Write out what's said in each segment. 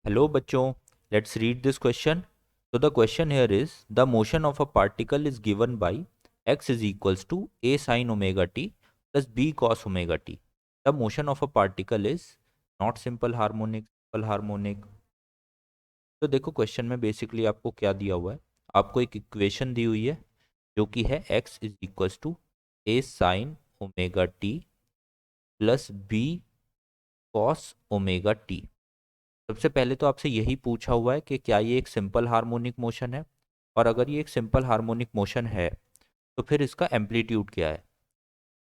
Hello bachcho, let's read this question. So the question here is the motion of a particle is given by x is equals to a sin omega t plus b cos omega t. The motion of a particle is not simple harmonic, simple harmonic. तो देखो question में basically आपको क्या दिया हुआ है, आपको एक इक्वेशन दी हुई है जो कि है x is equals to a sin omega t plus b cos omega t. सबसे पहले तो आपसे यही पूछा हुआ है कि क्या ये एक सिंपल हार्मोनिक मोशन है, और अगर ये एक सिंपल हार्मोनिक मोशन है तो फिर इसका एम्पलीट्यूड क्या है।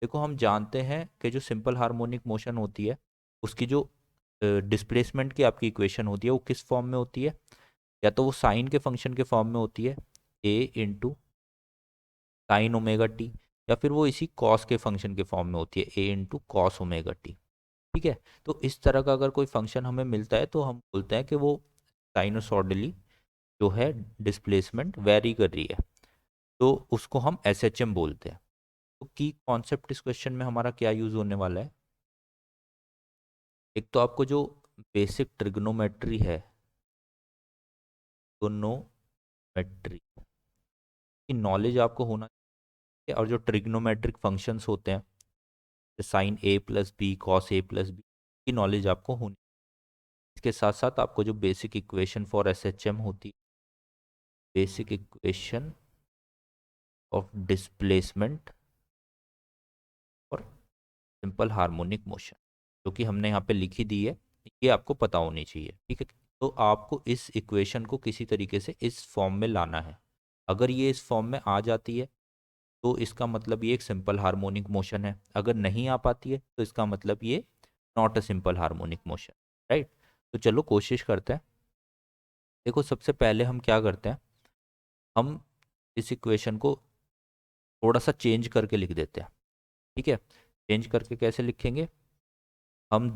देखो हम जानते हैं कि जो सिंपल हार्मोनिक मोशन होती है उसकी जो डिस्प्लेसमेंट की आपकी इक्वेशन होती है वो किस फॉर्म में होती है, या तो वो साइन के फंक्शन के फॉर्म में होती है ए इंटू साइन ओमेगा टी, या फिर वो इसी कॉस के फंक्शन के फॉर्म में होती है ए इंटू कॉस ओमेगा टी। ठीक है, तो इस तरह का अगर कोई फंक्शन हमें मिलता है तो हम बोलते हैं कि वो साइनोसॉर्डली जो है डिस्प्लेसमेंट वेरी कर रही है, तो उसको हम एस एच एम बोलते हैं। तो की कॉन्सेप्ट इस क्वेश्चन में हमारा क्या यूज होने वाला है। एक तो आपको जो बेसिक ट्रिग्नोमेट्री है, ट्रिग्नोमेट्री की नॉलेज आपको होना चाहिए, और जो ट्रिग्नोमेट्रिक फंक्शंस होते हैं sine A plus B cos A plus B की नॉलेज आपको होनी। इसके साथ साथ आपको जो basic equation for S H M होती है, बेसिक इक्वेशन ऑफ डिस्प्लेसमेंट और सिंपल हार्मोनिक मोशन, जो कि हमने यहाँ पे लिखी दी है, ये आपको पता होनी चाहिए। ठीक है, तो आपको इस इक्वेशन को किसी तरीके से इस फॉर्म में लाना है। अगर ये इस फॉर्म में आ जाती है तो इसका मतलब ये एक सिंपल हार्मोनिक मोशन है, अगर नहीं आ पाती है तो इसका मतलब ये not a simple harmonic motion. Right, तो चलो कोशिश करते हैं। देखो सबसे पहले हम क्या करते हैं, हम इस इक्वेशन को थोड़ा सा चेंज करके लिख देते हैं। ठीक है, चेंज करके कैसे लिखेंगे, हम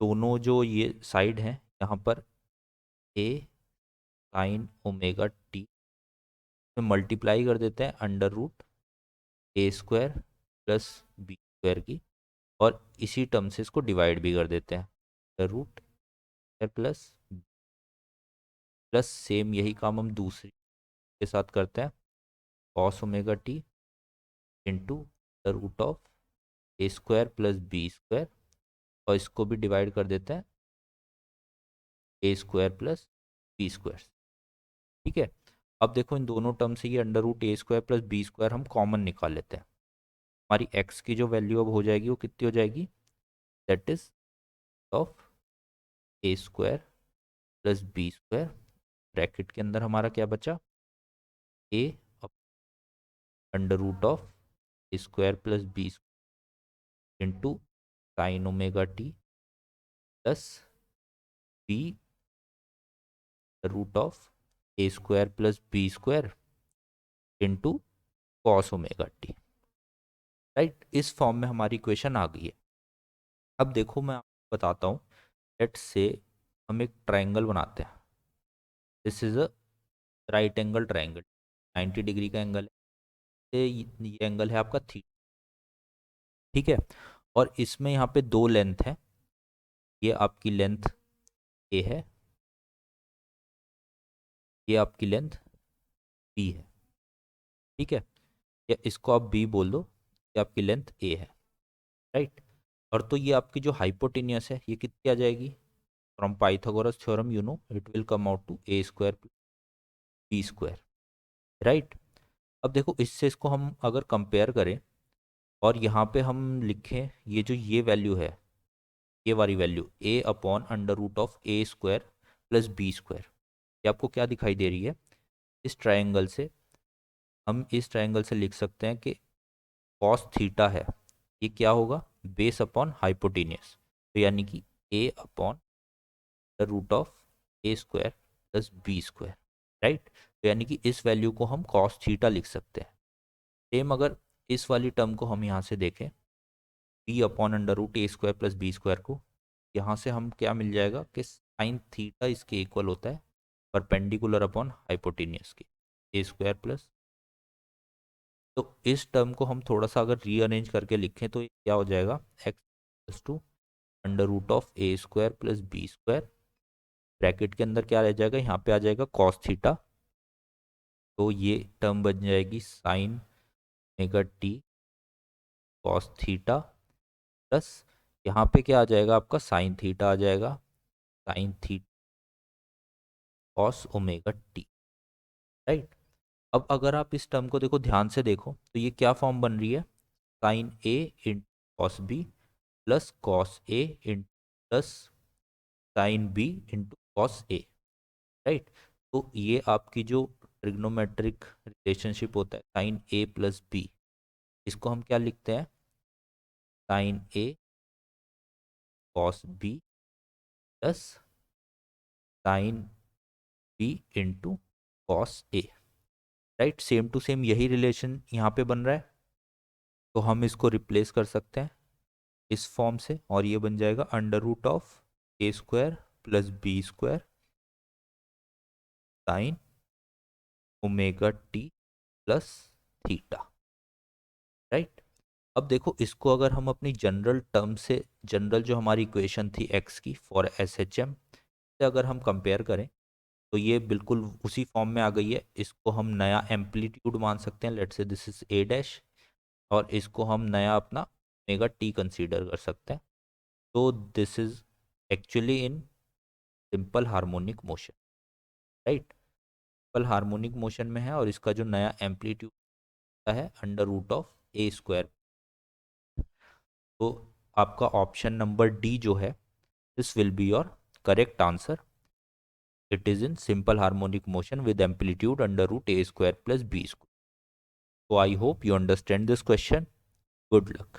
दोनों जो ये साइड हैं यहाँ पर ए साइन ओमेगा टी में मल्टीप्लाई कर देते हैं under root A square plus B square की, और इसी टर्म से इसको डिवाइड भी कर देते हैं under root plus plus same यही काम हम दूसरी के साथ करते हैं cos omega t into the root of A square plus B square, और इसको भी डिवाइड कर देते हैं A square plus B square. ठीक है, अब देखो इन दोनों टर्म से ये under root A square plus B square हम कॉमन निकाल लेते हैं। हमारी एक्स की जो वैल्यू अब हो जाएगी वो कितनी हो जाएगी, that is of A square plus B square, bracket के अंदर हमारा क्या बचा, a under root of A square plus b into sine omega t plus b root of A square plus B square into cos omega t. Right, इस form में हमारी equation आ गई है। अब देखो मैं आपको बताता हूँ, लेट्स से हम एक ट्रायंगल बनाते हैं। This is a right angle triangle, 90 degree का एंगल है, ये एंगल है आपका थीटा। ठीक है, और इसमें यहाँ पे दो लेंथ है, ये आपकी लेंथ ए है, ये आपकी लेंथ बी है। ठीक है, या इसको आप बी बोल दो, ये आपकी लेंथ ए है। राइट, और तो ये आपकी जो हाइपोटेनियस है ये कितनी आ जाएगी, from Pythagoras theorem you know it will come out to A square B square. Right, अब देखो इससे इसको हम अगर कंपेयर करें और यहाँ पे हम लिखें ये जो ये वैल्यू है, ये वाली value A upon under root of A square plus B square, ये आपको क्या दिखाई दे रही है, इस ट्रायंगल से हम इस ट्रायंगल से लिख सकते हैं कि कॉस थीटा है, ये क्या होगा, बेस अपॉन हाइपोटेनियस, तो यानी कि a upon the root of A square plus B square. Right, तो यानी कि इस वैल्यू को हम कॉस थीटा लिख सकते हैं। सेम अगर इस वाली टर्म को हम यहाँ से देखें, B upon under root A square plus B square को, यहाँ से हम क्या मिल जाएगा कि साइन थीटा इसके इक्वल होता है परपेंडिकुलर अपॉन हाइपोटेनियस के ए स्क्वायर प्लस, तो इस टर्म को हम थोड़ा सा अगर रीअरेंज करके लिखें तो क्या हो जाएगा, x plus two under root of A square plus B square bracket के अंदर क्या रह जाएगा, यहाँ पे आ जाएगा कॉस थीटा, तो ये टर्म बन जाएगी sign omega T cos theta plus यहाँ पे क्या आ जाएगा आपका साइन थीटा आ जाएगा, sine theta cos omega t, right. अब अगर आप इस टर्म को देखो, ध्यान से देखो, तो ये क्या फॉर्म बन रही है, sine a in cos B plus cos a in plus sine B into cos A, right. तो ये आपकी जो ट्रिग्नोमेट्रिक रिलेशनशिप होता है साइन ए प्लस बी, इसको हम क्या लिखते हैं, sine A cos B plus sine B into cos A, right. Same to same यही रिलेशन यहाँ पे बन रहा है, तो हम इसको रिप्लेस कर सकते हैं इस फॉर्म से, और ये बन जाएगा under root of A square plus B square sine omega t plus theta, right. अब देखो इसको अगर हम अपनी जनरल टर्म से, जनरल जो हमारी इक्वेशन थी एक्स की फॉर एस एच एम से अगर हम कंपेयर करें, तो ये बिल्कुल उसी फॉर्म में आ गई है। इसको हम नया एम्पलीट्यूड मान सकते हैं, let's say this is a dash, और इसको हम नया अपना ओमेगा टी कंसीडर कर सकते हैं। तो this is actually in simple harmonic motion, right. Simple harmonic motion में है, और इसका जो नया एम्पलीट्यूड है under root of A square. तो आपका ऑप्शन नंबर डी जो है, this will be your correct answer. It is in simple harmonic motion with amplitude under root A square plus B square. So I hope you understand this question. Good luck.